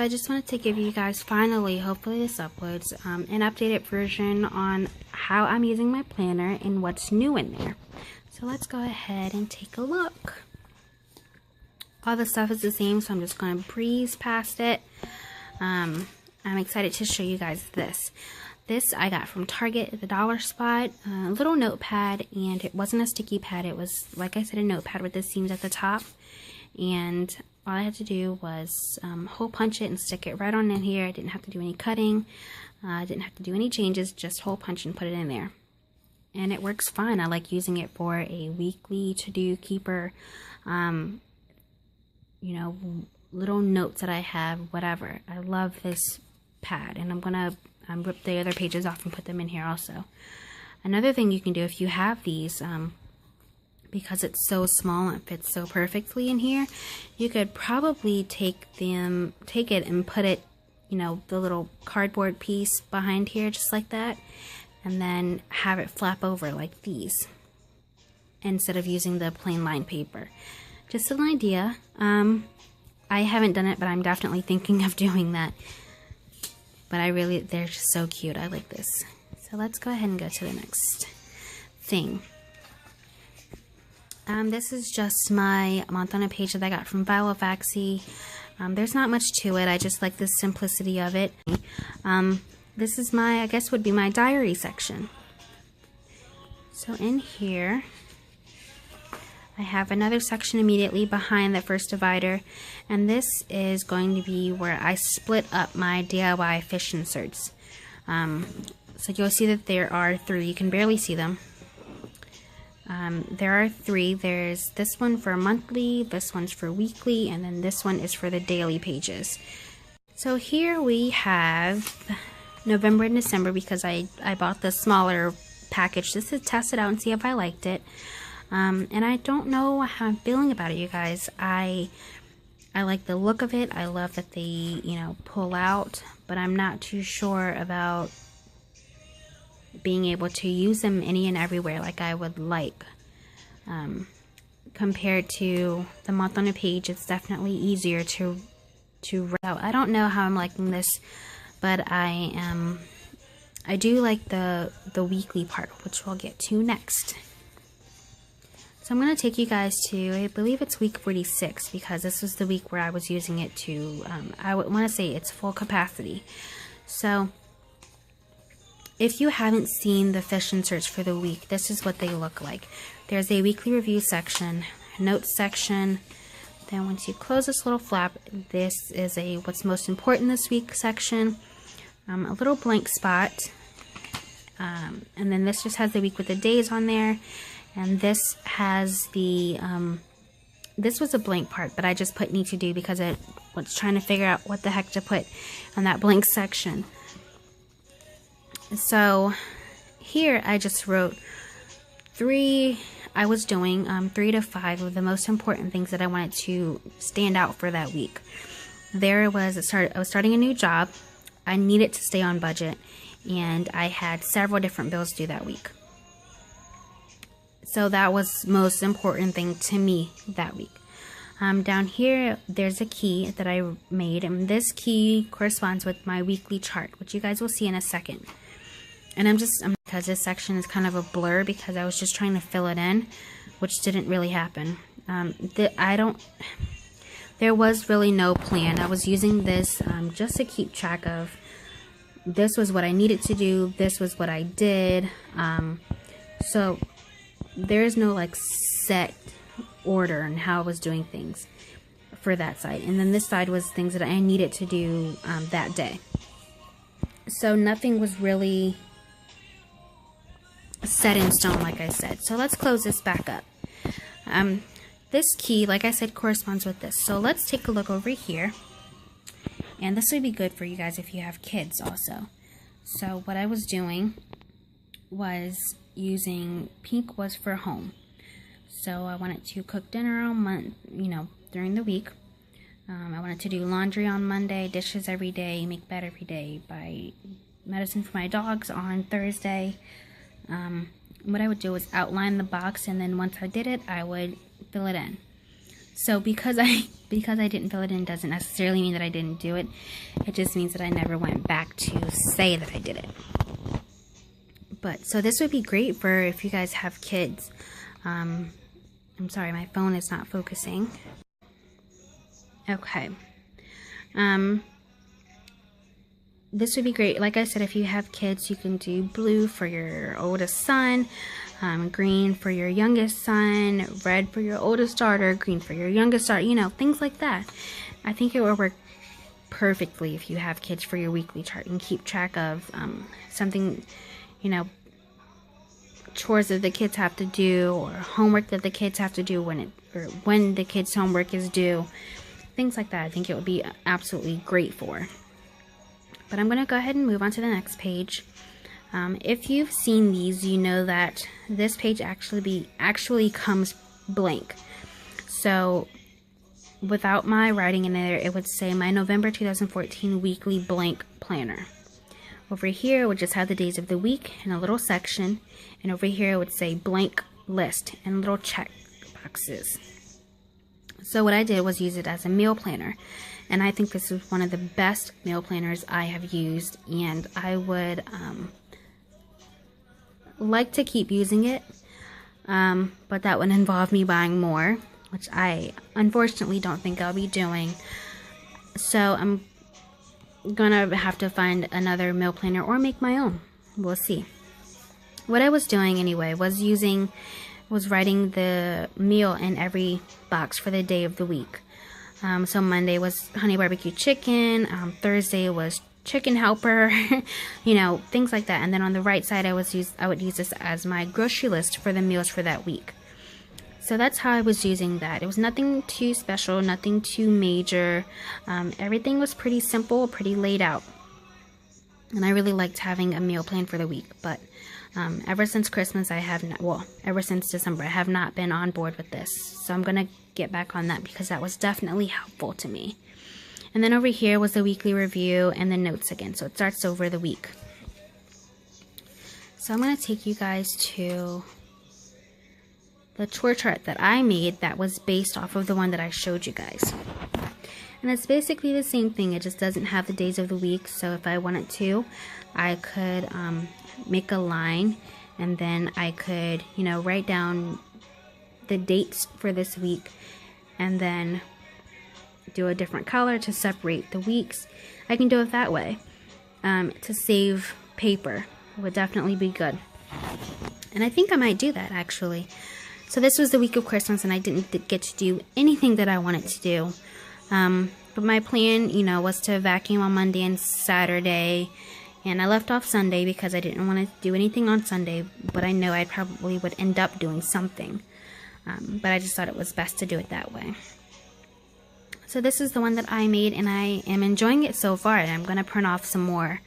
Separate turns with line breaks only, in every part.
So I just wanted to give you guys finally, hopefully this uploads, an updated version on how I'm using my planner and what's new in there. So let's go ahead and take a look. All the stuff is the same, so I'm just going to breeze past it. I'm excited to show you guys this. This I got from Target at the dollar spot, a little notepad, and it wasn't a sticky pad. It was, like I said, a notepad with the seams at the top. And all I had to do was hole punch it and stick it right on in here. I didn't have to do any cutting. I didn't have to do any changes, just hole punch and put it in there. And it works fine. I like using it for a weekly to-do keeper, you know, little notes that I have, whatever. I love this pad, and I'm gonna rip the other pages off and put them in here also. Another thing you can do if you have these, because it's so small and fits so perfectly in here, you could probably take it and put it, you know, the little cardboard piece behind here just like that, and then have it flap over like these instead of using the plain lined paper. Just an idea. I haven't done it, but I'm definitely thinking of doing that. But they're just so cute. I like this. So let's go ahead and go to the next thing. This is just my month on a page that I got from Filofaxy. There's not much to it. I just like the simplicity of it. This is my, I guess would be my diary section. So in here, I have another section immediately behind the first divider, and this is going to be where I split up my DIY fish inserts. So you'll see that there are 3. You can barely see them. There are 3. There's this one for monthly, this one's for weekly, and then this one is for the daily pages. So here we have November and December, because I bought the smaller package just to test it out and see if I liked it. And I don't know how I'm feeling about it, you guys. I like the look of it. I love that they, you know, pull out, but I'm not too sure about being able to use them any and everywhere like I would like. Compared to the month on a page, it's definitely easier to write out. I don't know how I'm liking this, but I do like the weekly part, which we'll get to next. So I'm going to take you guys to, I believe it's week 46, because this was the week where I was using it to, I would want to say it's full capacity. So if you haven't seen the fish inserts for the week, this is what they look like. There's a weekly review section, notes section. Then once you close this little flap, this is a what's most important this week section, a little blank spot, and then this just has the week with the days on there. And this has the, this was a blank part, but I just put need to do because I was trying to figure out what the heck to put on that blank section. So here I just wrote 3, I was doing 3 to 5 of the most important things that I wanted to stand out for that week. There was, I was starting a new job, I needed to stay on budget, and I had several different bills due that week. So that was the most important thing to me that week. Down here, there's a key that I made, and this key corresponds with my weekly chart, which you guys will see in a second. And because this section is kind of a blur because I was just trying to fill it in, which didn't really happen. There was really no plan. I was using this just to keep track of, this was what I needed to do, this was what I did. So there is no like set order in how I was doing things for that side. And then this side was things that I needed to do that day. So nothing was really set in stone, like I said. So let's close this back up. This key, like I said, corresponds with this. So let's take a look over here. And this would be good for you guys if you have kids also. So what I was doing was using pink was for home. So I wanted to cook dinner on during the week. I wanted to do laundry on Monday, dishes every day, make bed every day, buy medicine for my dogs on Thursday. What I would do was outline the box, and then once I did it, I would fill it in. So because because I didn't fill it in doesn't necessarily mean that I didn't do it. It just means that I never went back to say that I did it. But so this would be great for if you guys have kids. I'm sorry, my phone is not focusing. Okay. This would be great. Like I said, if you have kids, you can do blue for your oldest son, green for your youngest son, red for your oldest daughter, green for your youngest daughter, you know, things like that. I think it will work perfectly if you have kids for your weekly chart and keep track of something, you know, chores that the kids have to do, or homework that the kids have to do when the kids' homework is due. Things like that. I think it would be absolutely great for. But I'm going to go ahead and move on to the next page. If you've seen these, you know that this page actually comes blank. So without my writing in there, it would say my November 2014 weekly blank planner. Over here, it would just have the days of the week in a little section. And over here, it would say blank list and little check boxes. So what I did was use it as a meal planner. And I think this is one of the best meal planners I have used, and I would like to keep using it, but that would involve me buying more, which I unfortunately don't think I'll be doing. So I'm gonna have to find another meal planner or make my own. We'll see. What I was doing anyway was writing the meal in every box for the day of the week. So Monday was honey barbecue chicken, Thursday was chicken helper, you know, things like that. And then on the right side, I would use this as my grocery list for the meals for that week. So that's how I was using that. It was nothing too special, nothing too major. Everything was pretty simple, pretty laid out. And I really liked having a meal plan for the week. But ever since Christmas, ever since December, I have not been on board with this. So I'm going to get back on that because that was definitely helpful to me. And then over here was the weekly review and the notes again. So it starts over the week. So I'm going to take you guys to the chore chart that I made that was based off of the one that I showed you guys. And it's basically the same thing. It just doesn't have the days of the week. So if I wanted to, I could make a line, and then I could, you know, write down the dates for this week and then do a different color to separate the weeks. I can do it that way. To save paper would definitely be good. And I think I might do that actually. So this was the week of Christmas and I didn't get to do anything that I wanted to do. But my plan, you know, was to vacuum on Monday and Saturday. And I left off Sunday because I didn't want to do anything on Sunday, but I know I probably would end up doing something. But I just thought it was best to do it that way. So this is the one that I made, and I am enjoying it so far, and I'm going to print off some more.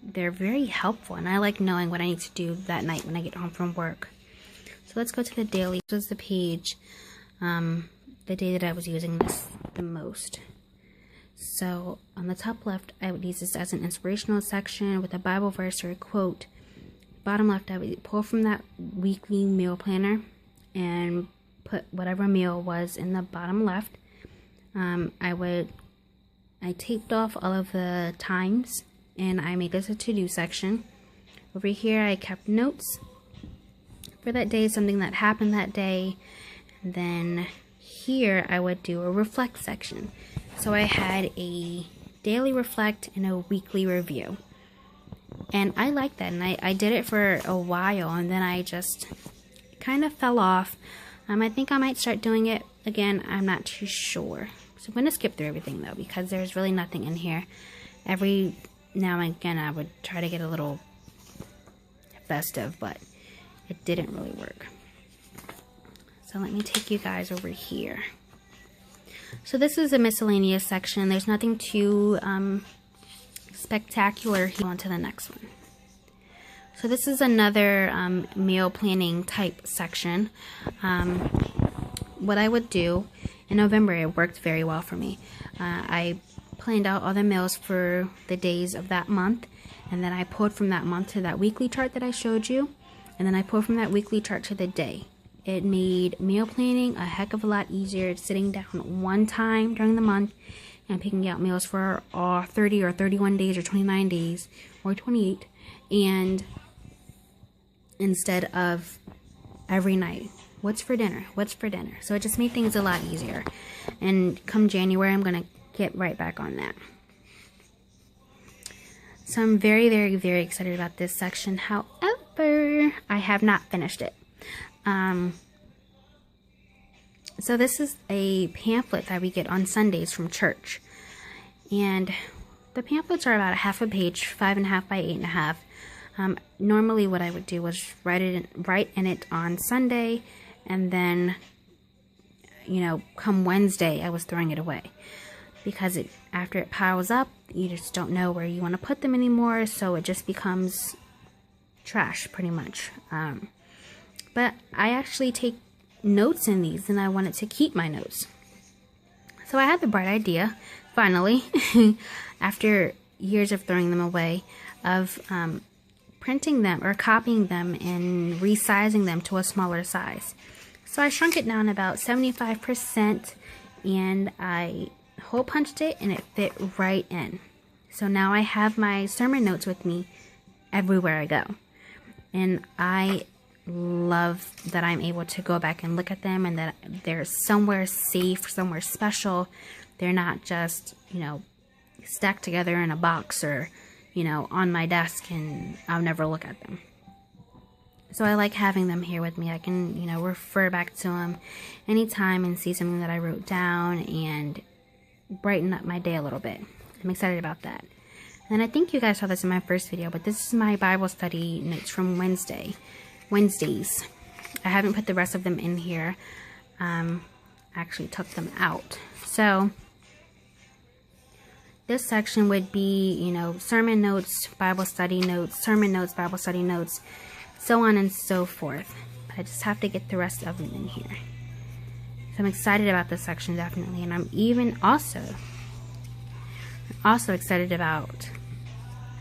They're very helpful, and I like knowing what I need to do that night when I get home from work. So let's go to the daily. This was the page, the day that I was using this the most. So on the top left, I would use this as an inspirational section with a Bible verse or a quote. Bottom left, I would pull from that weekly meal planner and put whatever meal was in the bottom left. I taped off all of the times and I made this a to-do section. Over here, I kept notes for that day, something that happened that day. And then here, I would do a reflect section. So I had a daily reflect and a weekly review. And I like that, and I did it for a while, and then I just kind of fell off. I think I might start doing it again. I'm not too sure. So I'm going to skip through everything, though, because there's really nothing in here. Every now and again, I would try to get a little festive, but it didn't really work. So let me take you guys over here. So this is a miscellaneous section. There's nothing too spectacular. On to the next one. So this is another meal planning type section. What I would do in November, it worked very well for me. I planned out all the meals for the days of that month, and then I pulled from that month to that weekly chart that I showed you, and then I pulled from that weekly chart to the day. it made meal planning a heck of a lot easier. Sitting down one time during the month and picking out meals for 30 or 31 days or 29 days or 28, and instead of every night, what's for dinner, what's for dinner. So it just made things a lot easier. And come January, I'm gonna get right back on that. So I'm very, very, very excited about this section. However, I have not finished it. So this is a pamphlet that we get on Sundays from church. And the pamphlets are about a half a page, 5.5 by 8.5. Normally what I would do was write in it on Sunday, and then, you know, come Wednesday I was throwing it away. Because after it piles up, you just don't know where you want to put them anymore, so it just becomes trash pretty much. But I actually take notes in these, and I wanted to keep my notes. So I had the bright idea, finally, after years of throwing them away, of printing them or copying them and resizing them to a smaller size. So I shrunk it down about 75%, and I hole punched it, and it fit right in. So now I have my sermon notes with me everywhere I go, and I love that I'm able to go back and look at them, and that they're somewhere safe, somewhere special. They're not just, you know, stacked together in a box or, you know, on my desk and I'll never look at them. So I like having them here with me. I can, you know, refer back to them anytime and see something that I wrote down and brighten up my day a little bit. I'm excited about that. And I think you guys saw this in my first video, but this is my Bible study notes from Wednesdays. I haven't put the rest of them in here. Actually took them out. So this section would be, you know, sermon notes, Bible study notes, sermon notes, Bible study notes, so on and so forth. But I just have to get the rest of them in here. So I'm excited about this section, definitely. And I'm even also excited about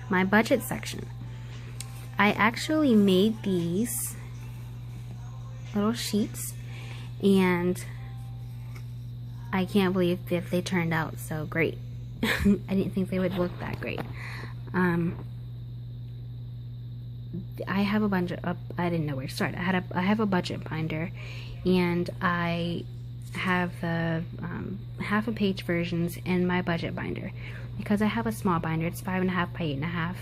my budget section. I actually made these little sheets, and I can't believe that they turned out so great. I didn't think they would look that great. I have a bunch of, I didn't know where to start. I have a budget binder, and I have the half a page versions in my budget binder because I have a small binder. It's 5.5 by 8.5.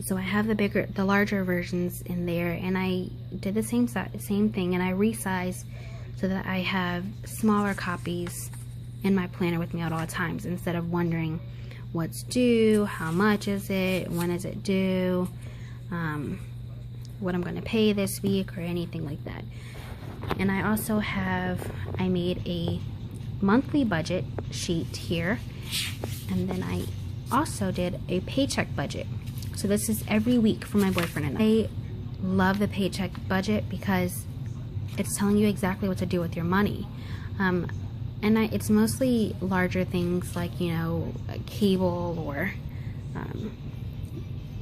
So I have the larger versions in there, and I did the same thing, and I resized so that I have smaller copies in my planner with me at all times, instead of wondering what's due, how much is it, when is it due, what I'm going to pay this week, or anything like that. And I also I made a monthly budget sheet here, and then I also did a paycheck budget. So this is every week for my boyfriend and I. Love the paycheck budget because it's telling you exactly what to do with your money. And it's mostly larger things like, you know, cable or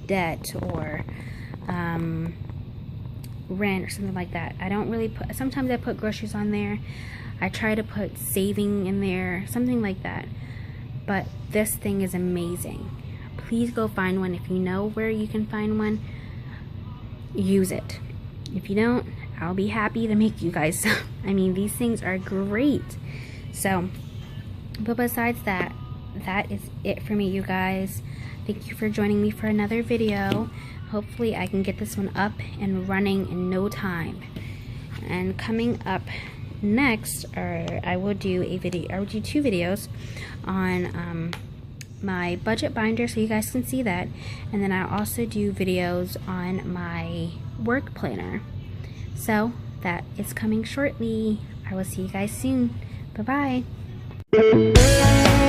debt or rent or something like that. I don't really put, sometimes I put groceries on there. I try to put saving in there, something like that. But this thing is amazing. Please go find one. If you know where you can find one, use it. If you don't, I'll be happy to make you guys some. I mean, these things are great. So, but besides that, that is it for me, you guys. Thank you for joining me for another video. Hopefully I can get this one up and running in no time. And coming up next, I will do two videos on my budget binder, so you guys can see that, and then I'll also do videos on my work planner. So that is coming shortly. I will see you guys soon. Bye bye.